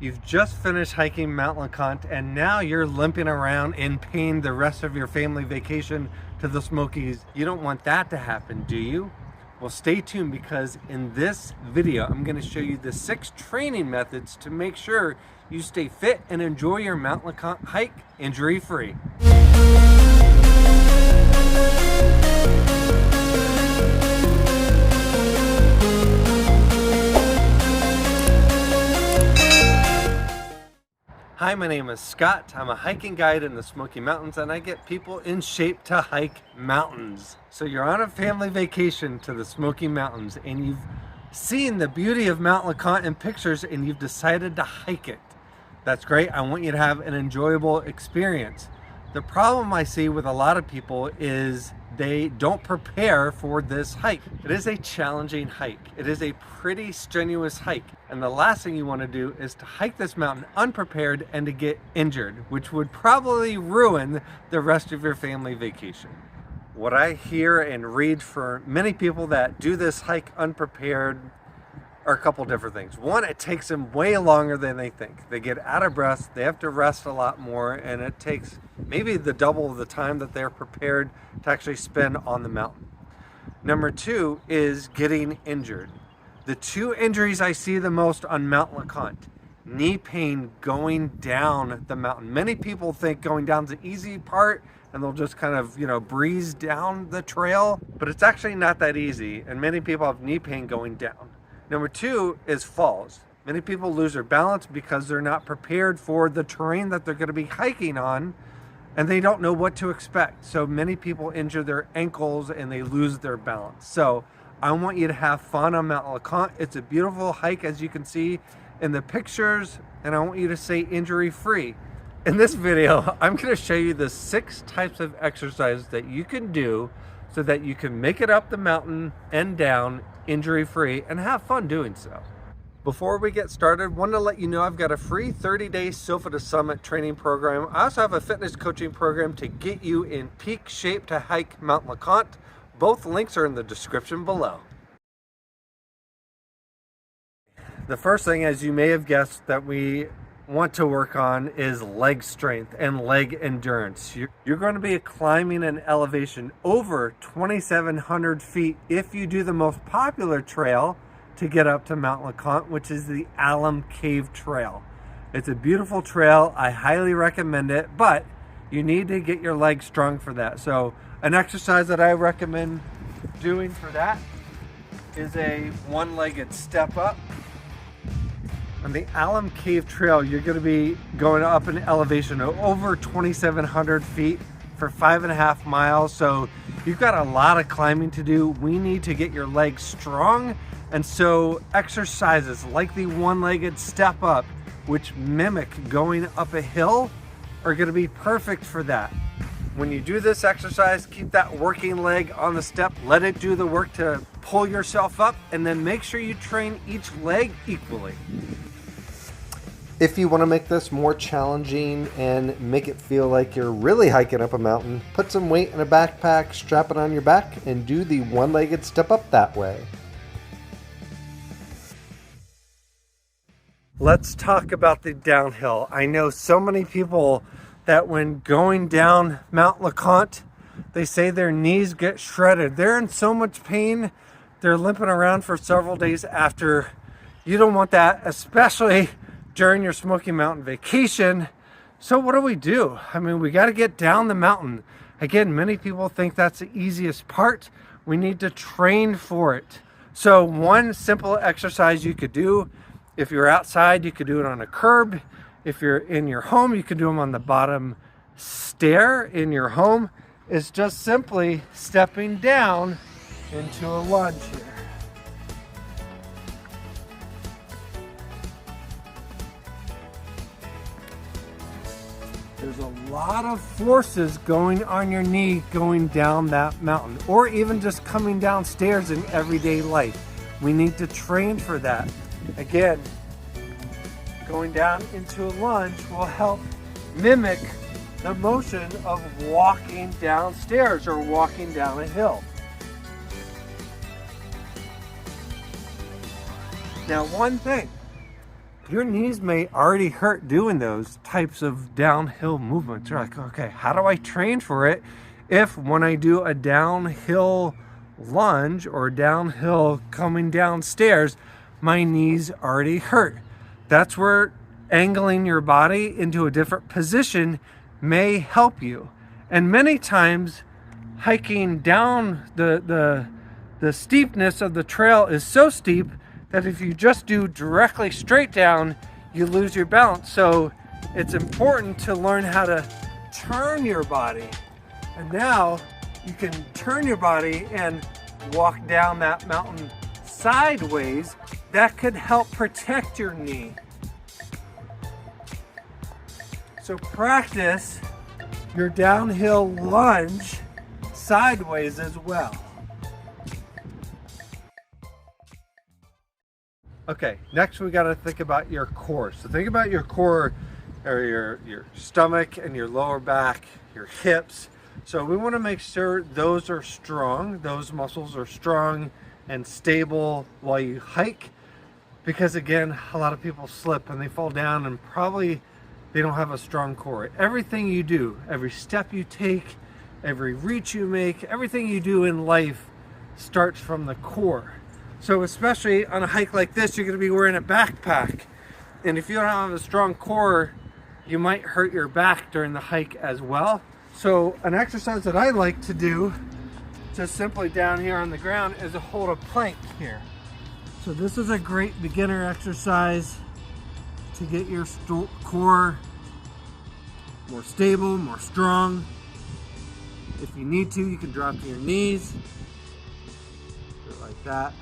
You've just finished hiking Mt Leconte and now you're limping around in pain the rest of your family vacation to the Smokies. You don't want that to happen, do you? Well, stay tuned, because in this video, I'm going to show you the 6 training methods to make sure you stay fit and enjoy your Mt Leconte hike injury-free. Hi, my name is Scott. I'm a hiking guide in the Smoky Mountains, and I get people in shape to hike mountains. So you're on a family vacation to the Smoky Mountains and you've seen the beauty of Mt Leconte in pictures and you've decided to hike it. That's great. I want you to have an enjoyable experience. The problem I see with a lot of people is they don't prepare for this hike. It is a challenging hike. It is a pretty strenuous hike. And the last thing you want to do is to hike this mountain unprepared and to get injured, which would probably ruin the rest of your family vacation. What I hear and read for many people that do this hike unprepared are a couple different things. One, it takes them way longer than they think. They get out of breath, they have to rest a lot more, and it takes maybe the double of the time that they're prepared to actually spend on the mountain. Number 2 is getting injured. The 2 injuries I see the most on Mt Leconte: knee pain going down the mountain. Many people think going down's the easy part and they'll just kind of, breeze down the trail, but it's actually not that easy, and many people have knee pain going down. Number 2 is falls. Many people lose their balance because they're not prepared for the terrain that they're going to be hiking on, and they don't know what to expect. So many people injure their ankles and they lose their balance. So I want you to have fun on Mt Leconte. It's a beautiful hike, as you can see in the pictures, and I want you to stay injury-free. In this video, I'm going to show you the 6 types of exercises that you can do so that you can make it up the mountain and down injury-free and have fun doing so. Before we get started, I want to let you know I've got a free 30-day Sofa to Summit training program. I also have a fitness coaching program to get you in peak shape to hike Mt Leconte. Both links are in the description below. The first thing, as you may have guessed, that we want to work on is leg strength and leg endurance. You're going to be climbing an elevation over 2,700 feet if you do the most popular trail to get up to Mt Leconte, which is the Alum Cave Trail. It's a beautiful trail. I highly recommend it, but you need to get your legs strong for that. So an exercise that I recommend doing for that is a one-legged step up. On the Alum Cave Trail, you're going to be going up an elevation of over 2,700 feet for 5.5 miles. So you've got a lot of climbing to do. We need to get your legs strong. And so exercises like the one-legged step up, which mimic going up a hill, are going to be perfect for that. When you do this exercise, keep that working leg on the step. Let it do the work to pull yourself up, and then make sure you train each leg equally. If you want to make this more challenging and make it feel like you're really hiking up a mountain, put some weight in a backpack, strap it on your back, and do the one-legged step up that way. Let's talk about the downhill. I know so many people that when going down Mt Leconte, they say their knees get shredded. They're in so much pain, they're limping around for several days after. You don't want that, especially during your Smoky Mountain vacation. So what do? I mean, we got to get down the mountain. Again, many people think that's the easiest part. We need to train for it. So one simple exercise you could do, if you're outside, you could do it on a curb. If you're in your home, you could do them on the bottom stair in your home. Is just simply stepping down into a lunge here. There's a lot of forces going on your knee going down that mountain, or even just coming downstairs in everyday life. We need to train for that. Again, going down into a lunge will help mimic the motion of walking downstairs or walking down a hill. Now, one thing, your knees may already hurt doing those types of downhill movements. You're like, okay, how do I train for it if when I do a downhill lunge or downhill coming downstairs, my knees already hurt? That's where angling your body into a different position may help you. And many times hiking down the steepness of the trail is so steep that if you just do directly straight down, you lose your balance. So it's important to learn how to turn your body. And now you can turn your body and walk down that mountain sideways. That could help protect your knee. So practice your downhill lunge sideways as well. Okay, next we got to think about your core. So think about your core, or your stomach and your lower back, your hips. So we want to make sure those are strong, those muscles are strong and stable while you hike, because again, a lot of people slip and they fall down and probably they don't have a strong core. Everything you do, every step you take, every reach you make, everything you do in life starts from the core. So especially on a hike like this, you're going to be wearing a backpack. And if you don't have a strong core, you might hurt your back during the hike as well. So an exercise that I like to do, just simply down here on the ground, is to hold a plank here. So this is a great beginner exercise to get your core more stable, more strong. If you need to, you can drop to your knees, do it like that.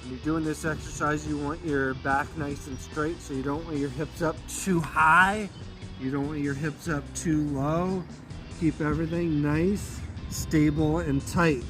When you're doing this exercise, you want your back nice and straight, so you don't want your hips up too high. You don't want your hips up too low. Keep everything nice, stable, and tight.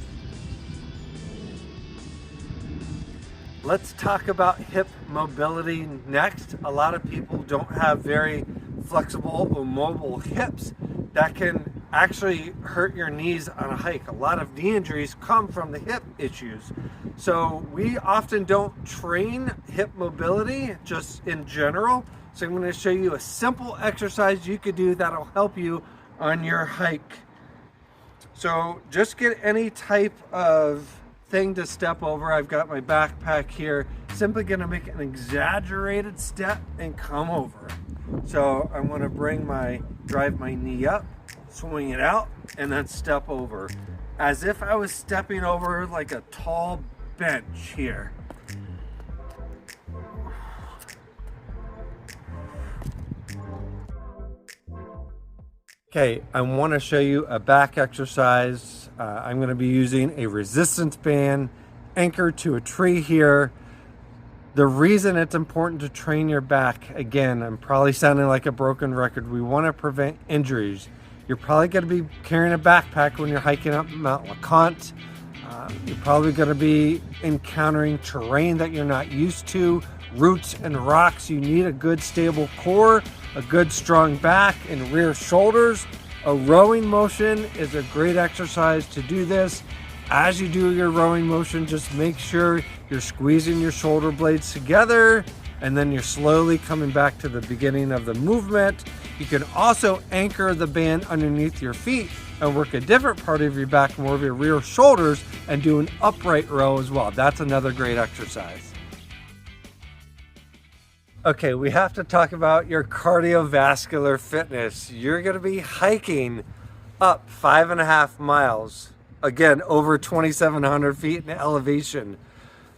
Let's talk about hip mobility next. A lot of people don't have very flexible or mobile hips. That can actually hurt your knees on a hike. A lot of knee injuries come from the hip issues. So we often don't train hip mobility just in general. So I'm going to show you a simple exercise you could do that'll help you on your hike. So just get any type of thing to step over. I've got my backpack here. Simply going to make an exaggerated step and come over. So I'm going to drive my knee up, swing it out, and then step over, as if I was stepping over like a tall bench here. Okay, I want to show you a back exercise. I'm going to be using a resistance band anchored to a tree here. The reason it's important to train your back, again, I'm probably sounding like a broken record. We want to prevent injuries. You're probably going to be carrying a backpack when you're hiking up Mt Leconte. You're probably going to be encountering terrain that you're not used to, roots and rocks. You need a good stable core, a good strong back and rear shoulders. A rowing motion is a great exercise to do this. As you do your rowing motion, just make sure you're squeezing your shoulder blades together, and then you're slowly coming back to the beginning of the movement. You can also anchor the band underneath your feet and work a different part of your back, more of your rear shoulders, and do an upright row as well. That's another great exercise. Okay, we have to talk about your cardiovascular fitness. You're going to be hiking up 5.5 miles. Again, over 2,700 feet in elevation.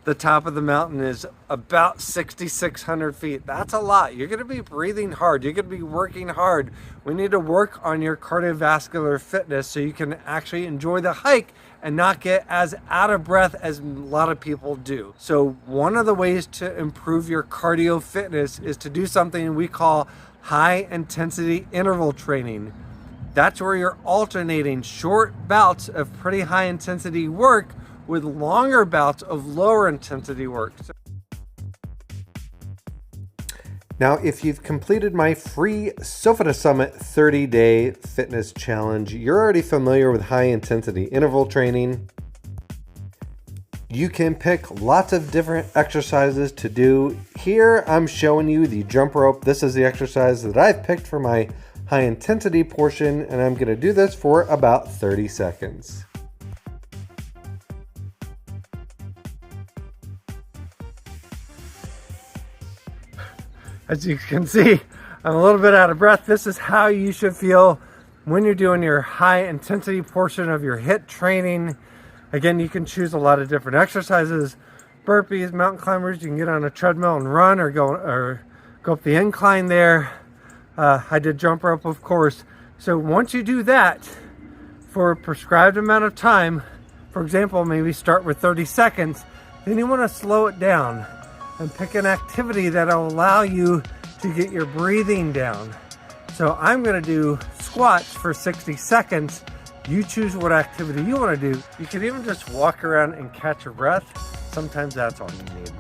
The top of the mountain is about 6,600 feet. That's a lot. You're going to be breathing hard. You're going to be working hard. We need to work on your cardiovascular fitness so you can actually enjoy the hike and not get as out of breath as a lot of people do. So one of the ways to improve your cardio fitness is to do something we call high intensity interval training. That's where you're alternating short bouts of pretty high intensity work with longer bouts of lower intensity work. Now, if you've completed my free Sofa to Summit 30-day fitness challenge, you're already familiar with high intensity interval training. You can pick lots of different exercises to do. Here I'm showing you the jump rope. This is the exercise that I've picked for my high intensity portion, and I'm going to do this for about 30 seconds. As you can see, I'm a little bit out of breath. This is how you should feel when you're doing your high intensity portion of your HIIT training. Again, you can choose a lot of different exercises. Burpees, mountain climbers, you can get on a treadmill and run or go up the incline there. I did jump rope, of course. So once you do that for a prescribed amount of time, for example, maybe start with 30 seconds, then you want to slow it down and pick an activity that'll allow you to get your breathing down. So I'm going to do squats for 60 seconds. You choose what activity you want to do. You can even just walk around and catch your breath. Sometimes that's all you need.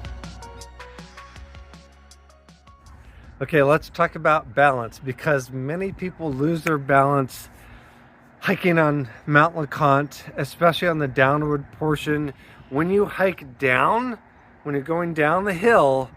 Okay, let's talk about balance, because many people lose their balance hiking on Mt Leconte, especially on the downward portion. When you hike down, when you're going down the hill,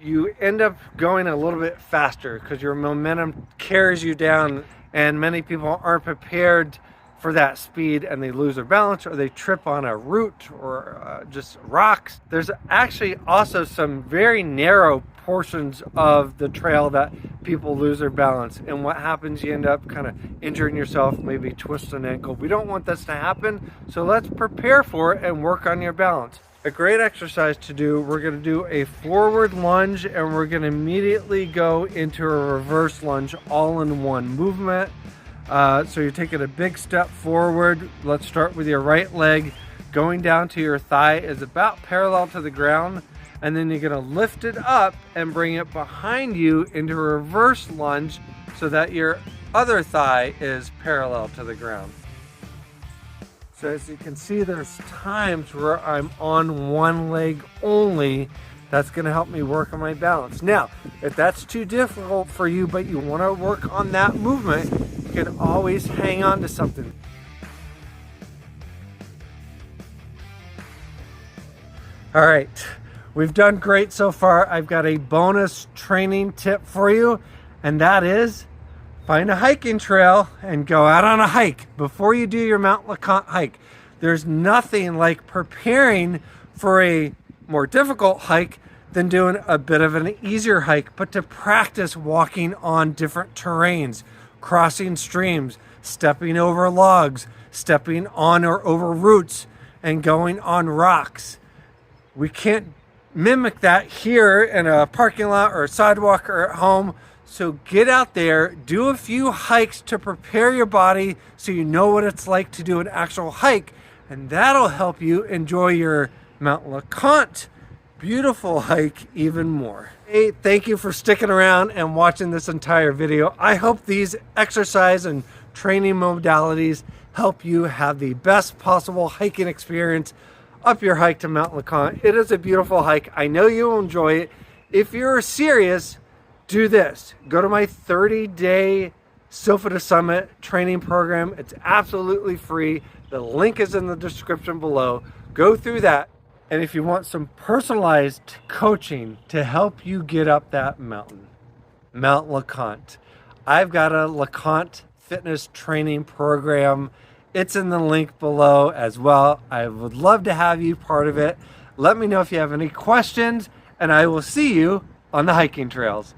you end up going a little bit faster because your momentum carries you down, and many people aren't prepared for that speed and they lose their balance, or they trip on a root or just rocks. There's actually also some very narrow portions of the trail that people lose their balance, and what happens, you end up kind of injuring yourself, maybe twist an ankle. We don't want this to happen, so let's prepare for it and work on your balance. A great exercise to do, we're going to do a forward lunge and we're going to immediately go into a reverse lunge all in one movement. So you're taking a big step forward. Let's start with your right leg. Going down to your thigh is about parallel to the ground, and then you're going to lift it up and bring it behind you into a reverse lunge so that your other thigh is parallel to the ground. So as you can see, there's times where I'm on one leg only. That's going to help me work on my balance. Now, if that's too difficult for you, but you want to work on that movement, you can always hang on to something. All right, we've done great so far. I've got a bonus training tip for you, and that is find a hiking trail and go out on a hike before you do your Mt Leconte hike. There's nothing like preparing for a more difficult hike than doing a bit of an easier hike, but to practice walking on different terrains, crossing streams, stepping over logs, stepping on or over roots, and going on rocks. We can't mimic that here in a parking lot or a sidewalk or at home. So get out there, do a few hikes to prepare your body so you know what it's like to do an actual hike, and that'll help you enjoy your Mt Leconte beautiful hike even more. Hey, thank you for sticking around and watching this entire video. I hope these exercise and training modalities help you have the best possible hiking experience up your hike to Mt Leconte. It is a beautiful hike. I know you'll enjoy it. If you're serious, do this. Go to my 30-day Sofa to Summit training program. It's absolutely free. The link is in the description below. Go through that. And if you want some personalized coaching to help you get up that mountain, Mt Leconte, I've got a Leconte fitness training program. It's in the link below as well. I would love to have you part of it. Let me know if you have any questions, and I will see you on the hiking trails.